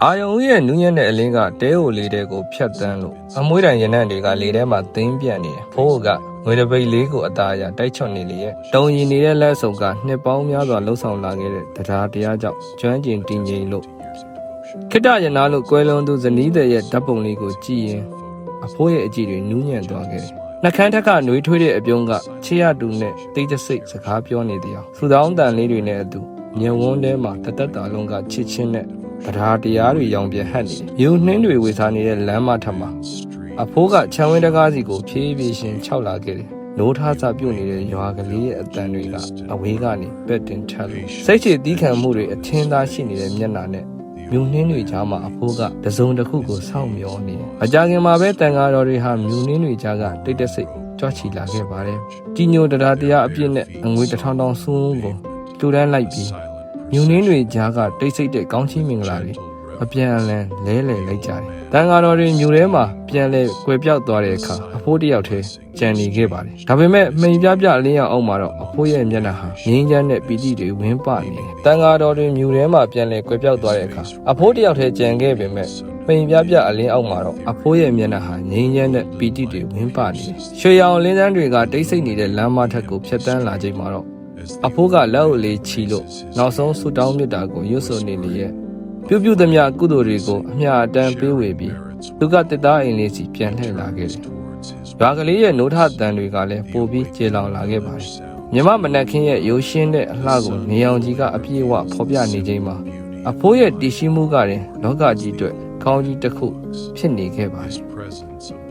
အာယုံရဲ့နူးညံ့တဲ့အလင်းကတဲအိုလေးတဲကိုဖြတ်တန်းလို့အမွှေးတိုင်ရနံ့တွေကလေထဲမှာသင်းပြန့်နေတယ်ဖိုးကငွေတပိတ်လေးကိုအသားအရတိုက်ချွတ်နေလေရဲ့တုံရင်နေတဲ့လက်စုံကနှစ်ပေါင်းများစွာလှုပ်ဆောင်လာခဲ့တဲ့တရားတရားကြောင့်ကျွမ်းကျင်တည်ငြိမ်လို့ခိတ္တရနာလို့ကွယ်လွန်သူဇနီးတဲ့ရဲ့ဓာတ်ပုံလေးကိုကြည့်ရင်အဖိုးရဲ့အကြည့်တွေနူးညံ့သွားခဲ့တယ်နှခမ်းထက်ကနှွေးထွေးတဲ့အပြုံးကချစ်ရတူနဲ့တိတ်တဆိတ်စကားပြောနေတယ်အောင်စူတောင်းတန်လေးတွေနဲ့အတူညံဝန်းထဲမှာတသက်တာလုံးကချစ်ချင်းနဲ့တရားတရားတွေရောင်ပြန်ဟပ်နေတယ်။ယူနှင်းတွေဝေစားနေတဲ့လမ်းမထက်မှာအဖိုးကခြံဝင်းတကားစီကိုဖြည်းဖြည်းချင်းခြောက်လာခဲ့တယ်။နိုးထားစပြုတ်နေတဲ့ရွာကလေးရဲ့အတန်တွေကအဝေးကနေပက်တင်ထက်လို့စိတ်ချတီးခံမှုတွေအထင်းသားရှိနေတဲ့မျက်နှာနဲ့မြူနှင်းတွေကြားမှာအဖိုးကတစုံတစ်ခုကိုစောင့်မျှော်နေတယ်။အကြခင်မှာပဲတန်ဃာတော်တွေဟာမြူနှင်းတွေကြားကတိတ်တဆိတ်ကြွချီလာခဲ့ပါတယ်။ကြီးညိုတရားတရားအပြည့်နဲ့အငွေ1000တောင်စွန်းကိုတူတန်းလိုက်ပြီးမြူနှင်းတွေကြားကတိတ်ဆိတ်တဲ့ကောင်းချီးမင်္ဂလာတွေအပြန်အလှန်လဲလှယ်လိုက်ကြတယ်။တန်ဃာတော်တွေမြူထဲမှာပြန်လဲကွယ်ပြောက်သွားတဲ့အခါအဖိုးတယောက်တည်းကြံနေခဲ့ပါတယ်။ဒါပေမဲ့မိန်ပြပြအလင်းရောက်အောင်မှာတော့အဖိုးရဲ့မျက်နှာဟာငြင်းချမ်းတဲ့ပီတိတွေဝင်းပနေတယ်။တန်ဃာတော်တွေမြူထဲမှာပြန်လဲကွယ်ပြောက်သွားတဲ့အခါအဖိုးတယောက်တည်းကြံခဲ့ပေမဲ့မိန်ပြပြအလင်းအောက်မှာတော့အဖိုးရဲ့မျက်နှာဟာငြင်းချမ်းတဲ့ပီတိတွေဝင်းပနေတယ်။ရွှေရောင်လင်းသန်းတွေကတိတ်ဆိတ်နေတဲ့လမ်းမထက်ကိုဖြတ်တန်းလာချိန်မှာတော့အဖိုးကလက်အုပ်လေးချီလို့နောက်ဆုံးဆူတောင်းမြတ်တာကိုရွတ်ဆိုနေလေရဲ့ပြုသမျှကုသိုလ်တွေကိုအမျှအတန်းပေးဝေပြီးသူကတစ်သားအိမ်လေးစီပြန်လှည့်လာခဲ့တယ်။ရွာကလေးရဲ့နိုးထတန်တွေကလည်းပိုပြီးကျေလောင်လာခဲ့ပါတယ်။မြမမနက်ခင်းရဲ့ရိုးရှင်းတဲ့အလှကိုနေအောင်ကြီးကအပြည့်အဝဖော်ပြနေချိန်မှာအဖိုးရဲ့တည်ရှိမှုကရင်လောကကြီးအတွက်ကောင်းကြီးတစ်ခုဖြစ်နေခဲ့ပါတယ်။